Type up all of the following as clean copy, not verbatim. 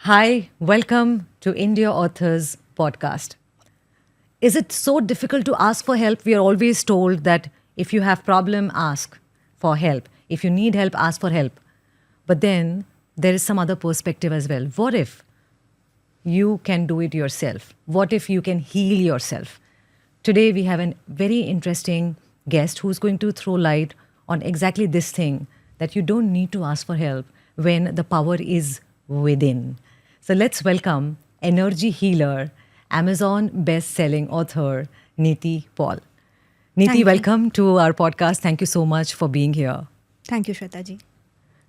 Hi, welcome to India Authors Podcast. Is it so difficult to ask for help? We are always told that if you have problem, ask for help. If you need help, ask for help. But then there is some other perspective as well. What if you can do it yourself? What if you can heal yourself? Today we have a very interesting guest who's going to throw light on exactly this thing that you don't need to ask for help when the power is within. So let's welcome energy healer, Amazon best-selling author Neeti Paul. Neeti, Thank you. welcome to our podcast. Thank you so much for being here. Thank you, Shweta ji.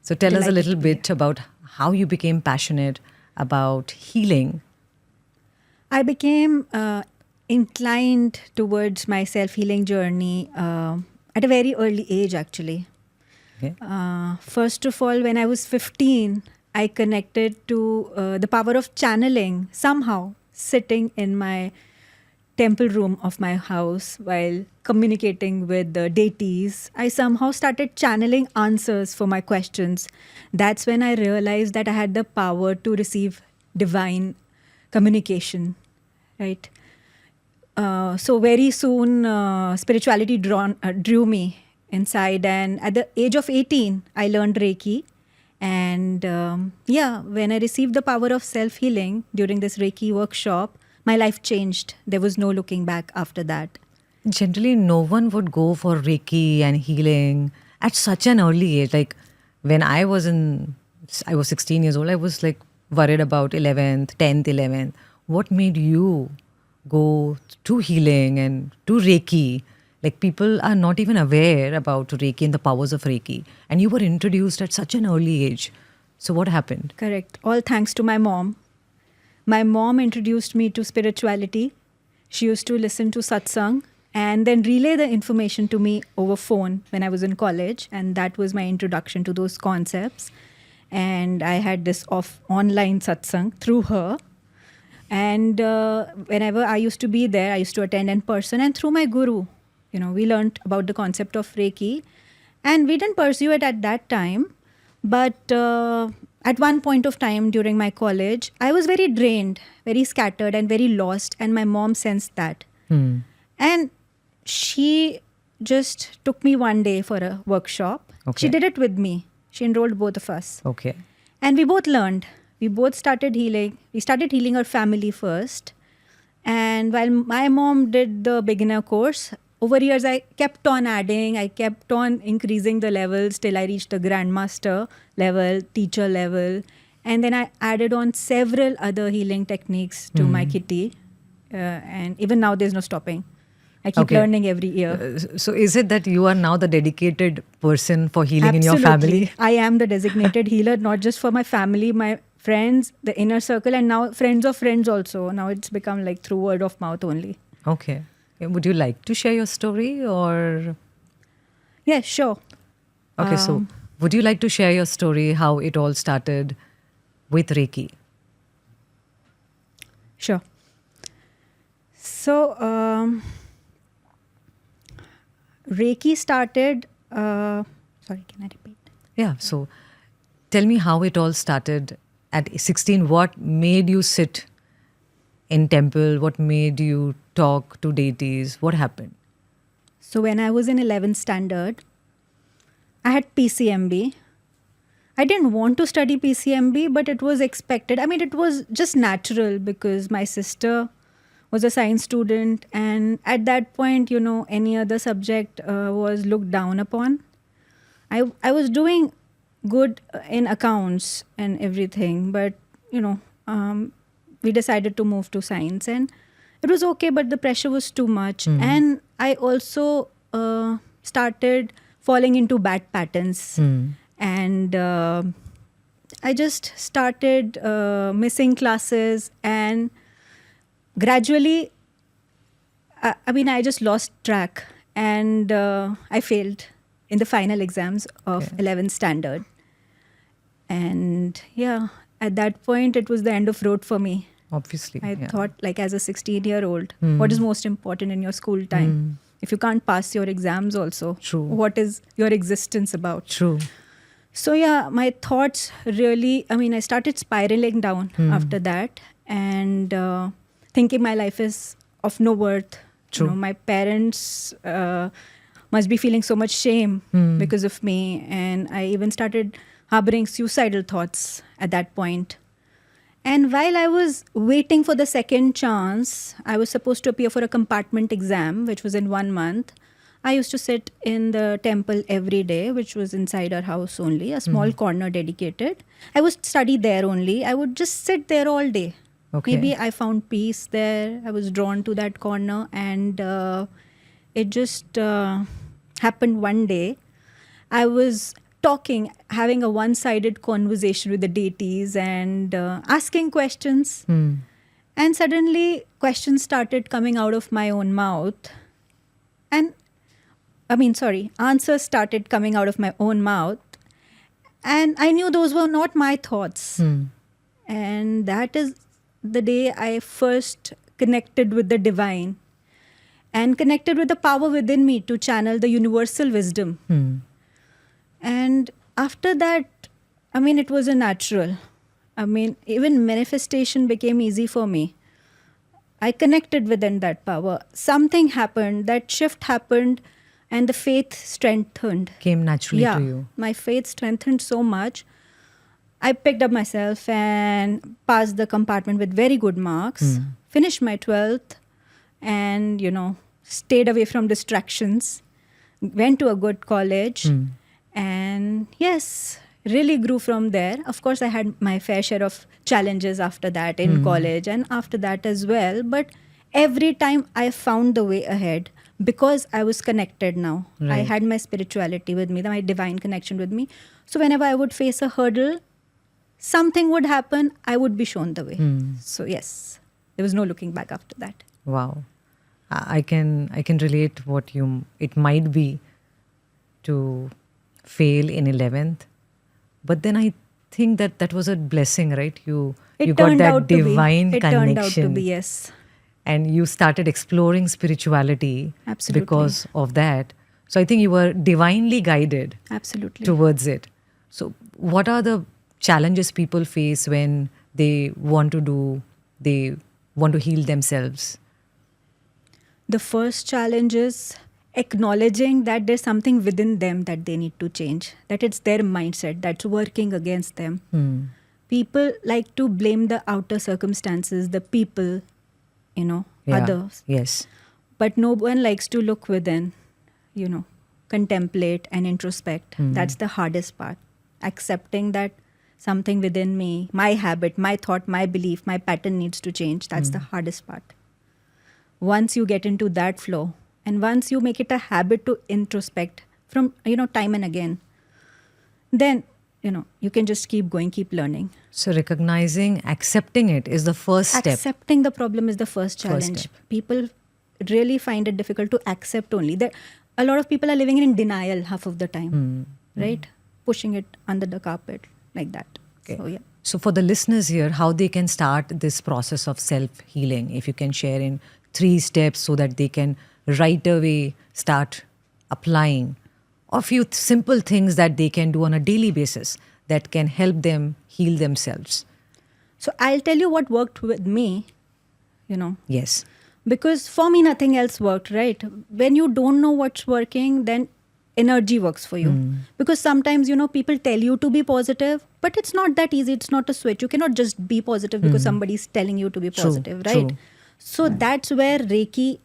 So tell us a Delighted little to be bit about how you became passionate about healing. I became inclined towards my self-healing journey at a very early age, actually. Okay? First of all, when I was 15, I connected to the power of channeling somehow sitting in my temple room of my house while communicating with the deities. I somehow started channeling answers for my questions. That's when I realized that I had the power to receive divine communication, right? So very soon, spirituality drew me inside, and at the age of 18, I learned Reiki. And when I received the power of self-healing during this Reiki workshop, my life changed. There was no looking back after that. Generally, no one would go for Reiki and healing at such an early age. Like when I was 16 years old, I was like worried about 11th, 10th, 11th. What made you go to healing and to Reiki? Like people are not even aware about Reiki and the powers of Reiki. And you were introduced at such an early age. So what happened? Correct. All thanks to my mom. My mom introduced me to spirituality. She used to listen to satsang and then relay the information to me over phone when I was in college. And that was my introduction to those concepts. And I had this online satsang through her. And whenever I used to be there, I used to attend in person. And through my guru, we learned about the concept of Reiki. And we didn't pursue it at that time. But at one point of time during my college, I was very drained, very scattered and very lost. And my mom sensed that. And she just took me one day for a workshop. Okay. She did it with me. She enrolled both of us. Okay. And we both learned. We both started healing. We started healing our family first. And while my mom did the beginner course, over years I kept on adding. I kept on increasing the levels till I reached the grandmaster level, teacher level. And then I added on several other healing techniques to my kitty. And even now there's no stopping. I keep learning every year. So is it that you are now the dedicated person for healing in your family? I am the designated healer, not just for my family, my friends, the inner circle, and now friends of friends also. Now it's become like through word of mouth only. Okay. Would you like to share your story or? Yeah, sure. Okay, so would you like to share your story, how it all started with Reiki? Sure. So, Reiki started, sorry, can I repeat? Yeah, so tell me how it all started at 16. What made you sit in temple? What made you talk to deities? What happened? So when I was in 11th standard, I had PCMB. I didn't want to study PCMB, but it was expected. I mean, it was just natural because my sister was a science student. And at that point, any other subject was looked down upon. I was doing good in accounts and everything, but, we decided to move to science. And it was okay, but the pressure was too much. And I also started falling into bad patterns. And I just started missing classes. And gradually, I just lost track. And I failed in the final exams of 11th standard. And at that point, it was the end of road for me. Obviously. I thought, like, as a 16-year-old, what is most important in your school time? If you can't pass your exams also, True. what is your existence about? True. So yeah, my thoughts really, I started spiraling down after that, and thinking my life is of no worth. True. My parents must be feeling so much shame because of me, and I even started harboring suicidal thoughts at that point. And while I was waiting for the second chance, I was supposed to appear for a compartment exam, which was in 1 month. I used to sit in the temple every day, which was inside our house only, a small corner dedicated. I would study there only. I would just sit there all day. Okay. Maybe I found peace there. I was drawn to that corner, and it just happened one day. I was talking, having a one-sided conversation with the deities and asking questions. And suddenly questions started coming out of my own mouth. And answers started coming out of my own mouth. And I knew those were not my thoughts. And that is the day I first connected with the divine and connected with the power within me to channel the universal wisdom. And after that, it was a natural. Even manifestation became easy for me. I connected within that power. Something happened, that shift happened, and the faith strengthened. Came naturally to you. My faith strengthened so much. I picked up myself and passed the compartment with very good marks, finished my 12th, and, stayed away from distractions, went to a good college, and yes, really grew from there. Of course, I had my fair share of challenges after that in college and after that as well. But every time I found the way ahead because I was connected now. I Right. had my spirituality with me, my divine connection with me. So whenever I would face a hurdle, something would happen, I would be shown the way. So yes, there was no looking back after that. Wow. I can relate it might be to fail in 11th. But then I think that was a blessing, right? You got turned that out to be. divine It connection. turned out to be, yes. And you started exploring spirituality Absolutely. because of that. So I think you were divinely guided Absolutely. towards it. So what are the challenges people face when they want to heal themselves? The first challenge is acknowledging that there's something within them that they need to change, that it's their mindset that's working against them. People like to blame the outer circumstances, the people, Yeah. others. Yes. But no one likes to look within, contemplate and introspect. That's the hardest part. Accepting that something within me, my habit, my thought, my belief, my pattern needs to change. That's the hardest part. Once you get into that flow, and once you make it a habit to introspect from, time and again, then, you can just keep going, keep learning. So recognizing, accepting it is the first step. Accepting the problem is the first challenge. step. People really find it difficult to accept only. A lot of people are living in denial half of the time, right? Pushing it under the carpet like that. Okay. So, yeah. So for the listeners here, how they can start this process of self-healing, if you can share in 3 steps so that they can right away start applying a few simple things that they can do on a daily basis that can help them heal themselves. So I'll tell you what worked with me, Yes. because for me nothing else worked, right? When you don't know what's working, then energy works for you. Because sometimes, people tell you to be positive, but it's not that easy. It's not a switch. You cannot just be positive because somebody's telling you to be True, positive, right? true. So that's where Reiki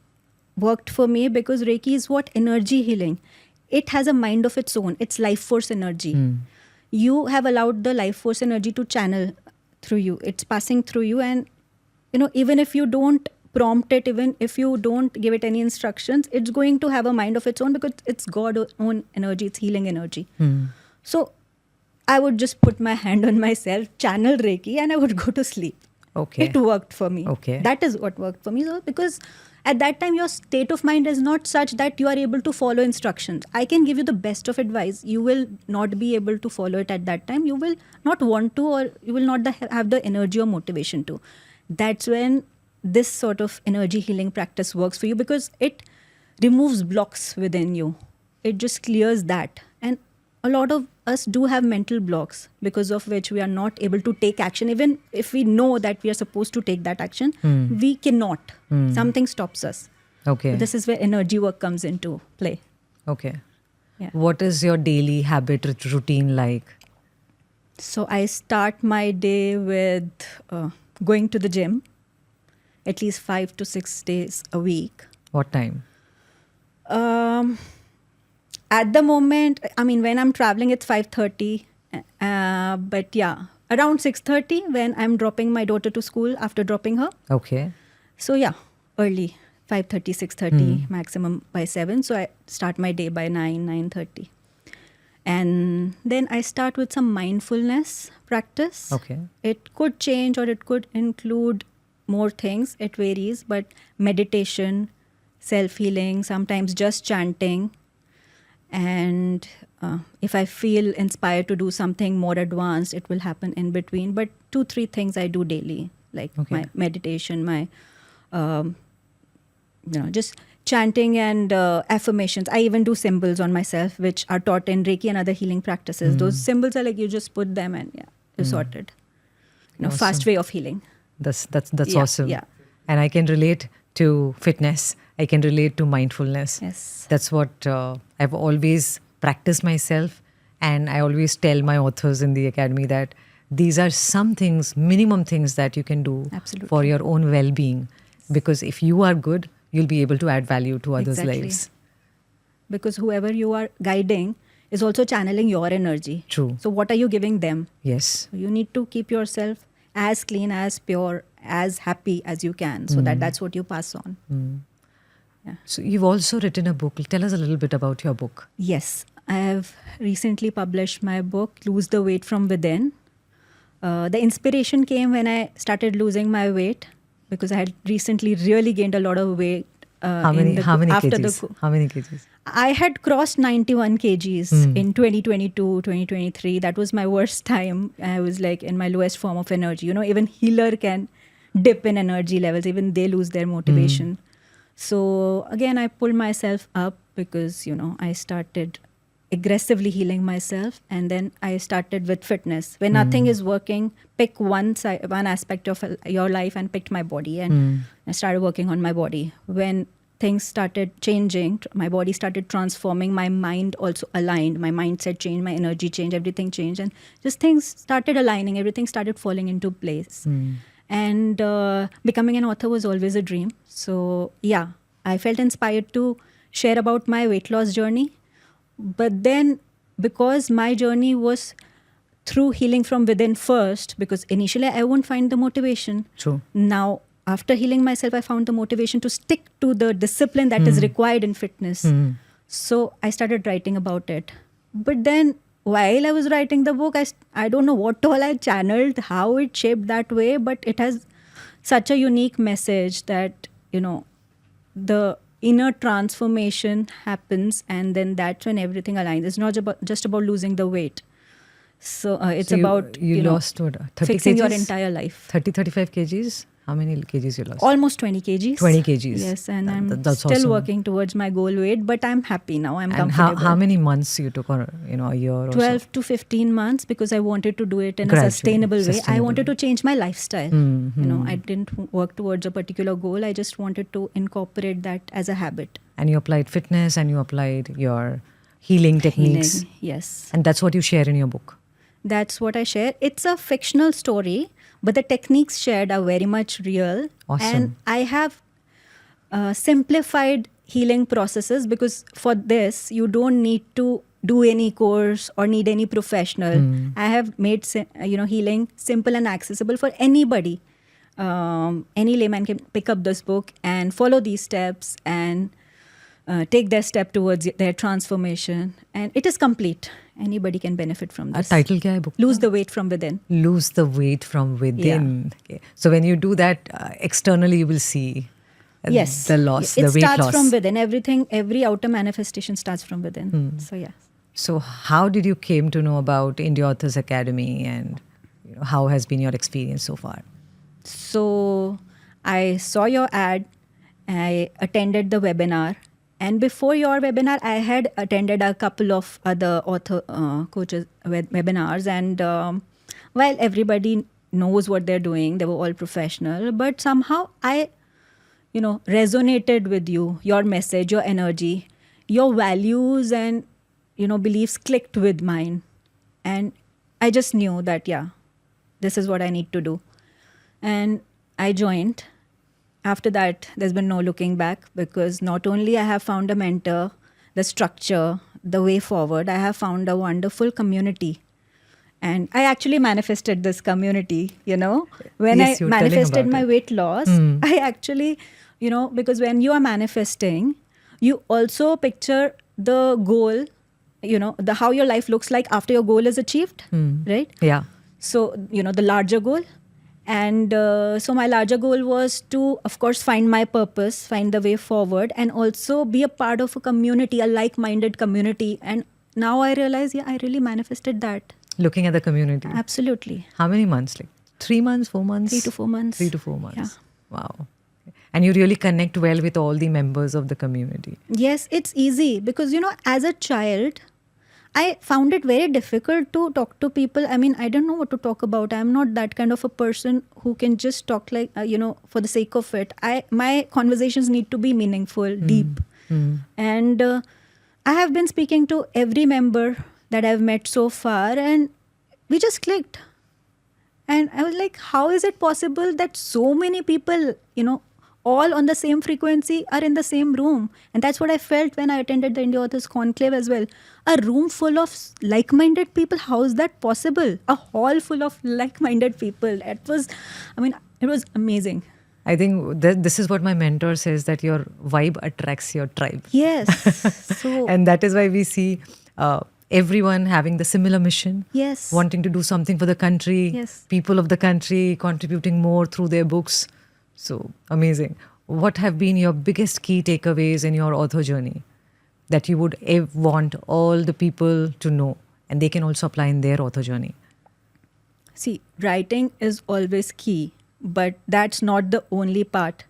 worked for me, because Reiki is what? Energy healing. It has a mind of its own. It's life force energy. You have allowed the life force energy to channel through you. It's passing through you, and even if you don't prompt it, even if you don't give it any instructions, it's going to have a mind of its own, because it's God's own energy. It's healing energy. So I would just put my hand on myself, channel Reiki, and I would go to sleep. Okay. It worked for me. Okay. That is what worked for me. So, because at that time, your state of mind is not such that you are able to follow instructions. I can give you the best of advice. You will not be able to follow it at that time. You will not want to, or you will not have the energy or motivation to. That's when this sort of energy healing practice works for you, because it removes blocks within you. It just clears that. And a lot of us do have mental blocks because of which we are not able to take action. Even if we know that we are supposed to take that action, we cannot. Something stops us. Okay. So this is where energy work comes into play. Okay. Yeah. What is your daily habit routine like? So I start my day with going to the gym at least 5 to 6 days a week. What time? At the moment, I mean, when I'm traveling, it's 5:30. But yeah, around 6:30 when I'm dropping my daughter to school after dropping her. Okay. So yeah, early, 5:30, 6:30, maximum by 7. So I start my day by 9, 9:30. And then I start with some mindfulness practice. Okay. It could change or it could include more things. It varies, but meditation, self-healing, sometimes just chanting. And if I feel inspired to do something more advanced, it will happen in between. But 2-3 things I do daily, like Okay. my meditation, my just chanting and affirmations. I even do symbols on myself, which are taught in Reiki and other healing practices. Those symbols are like you just put them and you're sorted. Fast Awesome. way of healing. That's Yeah, awesome. yeah. And I can relate to fitness. I can relate to mindfulness. Yes. That's what I've always practiced myself. And I always tell my authors in the academy that these are some things, minimum things that you can do Absolutely. for your own well-being. Because if you are good, you'll be able to add value to others' Exactly. lives. Because whoever you are guiding is also channeling your energy. True. So what are you giving them? Yes. So you need to keep yourself as clean, as pure, as happy as you can, so that's what you pass on. So you've also written a book. Tell us a little bit about your book. Yes, I have recently published my book, Lose the Weight from Within. The inspiration came when I started losing my weight because I had recently really gained a lot of weight. How many after kgs? How many kgs? I had crossed 91 kgs in 2022, 2023. That was my worst time. I was like in my lowest form of energy. Even healer can dip in energy levels. Even they lose their motivation. So again, I pulled myself up because, I started aggressively healing myself. And then I started with fitness. When nothing is working, pick one aspect of your life and picked my body. And I started working on my body. When things started changing, my body started transforming, my mind also aligned, my mindset changed, my energy changed, everything changed. And just things started aligning, everything started falling into place. And becoming an author was always a dream. So yeah, I felt inspired to share about my weight loss journey. But then because my journey was through healing from within first, because initially I won't find the motivation. True. Now, after healing myself, I found the motivation to stick to the discipline that is required in fitness. So I started writing about it. But then while I was writing the book, I don't know what all I channeled, how it shaped that way, but it has such a unique message that, the inner transformation happens and then that's when everything aligns. It's not just about losing the weight. So it's So about, you lost what, 30 fixing your kgs? entire life. 30, 35 kgs? How many kgs you lost? Almost 20 kgs. 20 kgs. Yes, and I'm That's still awesome. working towards my goal weight, but I'm happy now. I'm And comfortable. how many months you took, or a year or 12 so? to 15 months because I wanted to do it in Gradually, a sustainable way. I sustainable wanted to change my lifestyle. Mm-hmm. I didn't work towards a particular goal. I just wanted to incorporate that as a habit. And you applied fitness and you applied your healing techniques. Healing, yes. And that's what you share in your book. That's what I share. It's a fictional story, but the techniques shared are very much real. Awesome. And I have simplified healing processes because for this, you don't need to do any course or need any professional. I have made healing simple and accessible for anybody. Any layman can pick up this book and follow these steps and take their step towards their transformation. And it is complete. Anybody can benefit from this. Title kya hai book? Lose the weight from within. Lose the weight from within. Okay. So when you do that, externally you will see Yes. the loss, It the weight starts loss. from within. Every outer manifestation starts from within. So yeah. So how did you came to know about India Authors Academy, and how has been your experience so far? So I saw your ad. I attended the webinar And before your webinar, I had attended a couple of other author coaches webinars, and while everybody knows what they're doing, they were all professional, but somehow I resonated with you, your message, your energy, your values and, beliefs clicked with mine. And I just knew that, yeah, this is what I need to do. And I joined. After that, there's been no looking back, because not only I have found a mentor, the structure, the way forward, I have found a wonderful community. And I actually manifested this community, when Yes, I you were telling manifested about my it. weight loss. I actually, because when you are manifesting, you also picture the goal, the how your life looks like after your goal is achieved, right? Yeah. So, the larger goal. And so my larger goal was to, of course, find my purpose, find the way forward, and also be a part of a community, a like-minded community. And now I realize, yeah, I really manifested that. Looking at the community. Absolutely. How many months? Like 3 months, 4 months? 3 to 4 months. 3 to 4 months. Yeah. Wow. And you really connect well with all the members of the community. Yes, it's easy because, as a child, I found it very difficult to talk to people. I mean, I don't know what to talk about. I'm not that kind of a person who can just talk like, for the sake of it. My conversations need to be meaningful, deep. And I have been speaking to every member that I've met so far, and we just clicked. And I was like, how is it possible that so many people, all on the same frequency are in the same room? And that's what I felt when I attended the India Authors Conclave as well. A room full of like-minded people. How is that possible? A hall full of like-minded people. It was amazing. I think this is what my mentor says, that your vibe attracts your tribe. Yes. So And that is why we see everyone having the similar mission. yes. Wanting to do something for the country. Yes. People of the country contributing more through their books. So amazing. What have been your biggest key takeaways in your author journey that you would want all the people to know, and they can also apply in their author journey? See, writing is always key, but that's not the only part.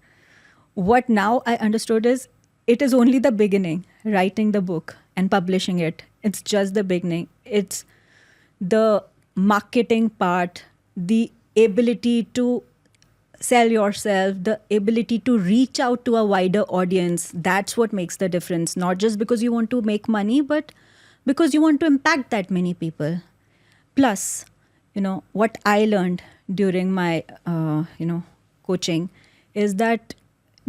What now I understood is it is only the beginning, writing the book and publishing it. It's just the beginning. It's the marketing part, the ability to sell yourself, the ability to reach out to a wider audience. That's what makes the difference. Not just because you want to make money, but because you want to impact that many people. Plus, what I learned during my, coaching is that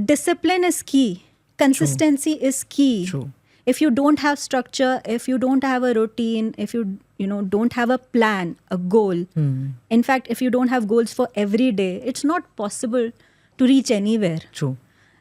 discipline is key. Consistency is key. True. If you don't have structure, if you don't have a routine, if you don't have a plan, a goal. In fact, if you don't have goals for every day, it's not possible to reach anywhere. True.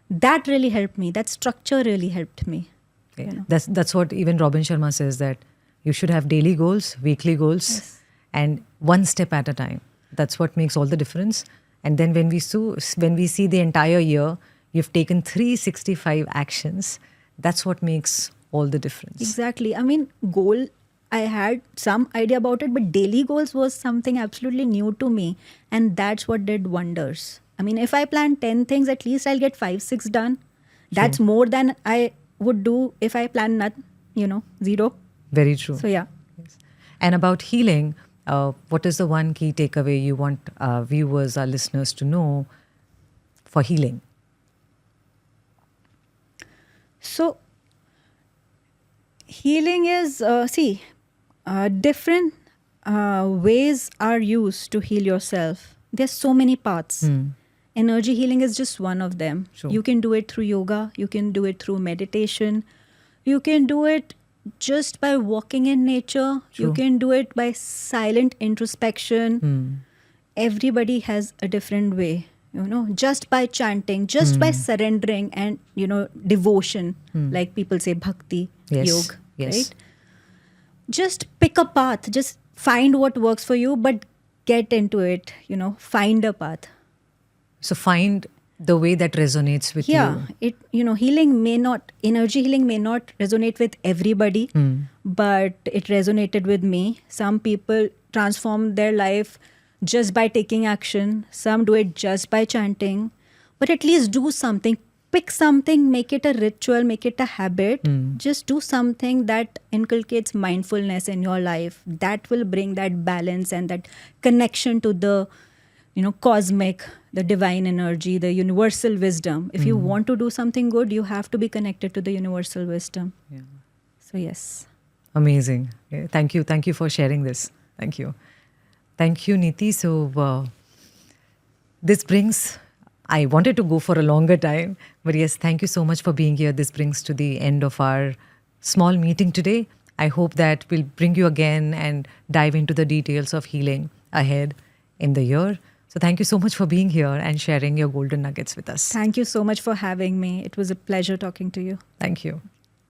That really helped me. That structure really helped me. Yeah. That's what even Robin Sharma says, that you should have daily goals, weekly goals, and one step at a time. That's what makes all the difference. And then when we see the entire year, you've taken 365 actions. That's what makes all the difference. Exactly. I mean, goal, I had some idea about it, but daily goals was something absolutely new to me. And that's what did wonders. I mean, if I plan 10 things, at least I'll get 5, 6 done. That's more than I would do if I plan not, 0. Very true. So, yeah. Yes. And about healing, what is the one key takeaway you want our viewers, our listeners to know for healing? So, healing is, different ways are used to heal yourself. There's so many paths. Energy healing is just one of them. Sure. You can do it through yoga. You can do it through meditation. You can do it just by walking in nature. True. You can do it by silent introspection. Everybody has a different way. Just by chanting, just by surrendering and, devotion, like people say bhakti, yoga, right? Just pick a path, just find what works for you, but get into it, find a path. So find the way that resonates with you. Energy healing may not resonate with everybody, but it resonated with me. Some people transform their life just by taking action. Some do it just by chanting. But at least do something. pick something, make it a ritual, make it a habit. Just do something that inculcates mindfulness in your life. That will bring that balance and that connection to the, cosmic, the divine energy, the universal wisdom. If you want to do something good, you have to be connected to the universal wisdom. Yeah. So yes. Amazing. Yeah, thank you. Thank you for sharing this. Thank you. Thank you, Neeti. So this brings, I wanted to go for a longer time, but yes, thank you so much for being here. This brings to the end of our small meeting today. I hope that we'll bring you again and dive into the details of healing ahead in the year. So thank you so much for being here and sharing your golden nuggets with us. Thank you so much for having me. It was a pleasure talking to you. Thank you.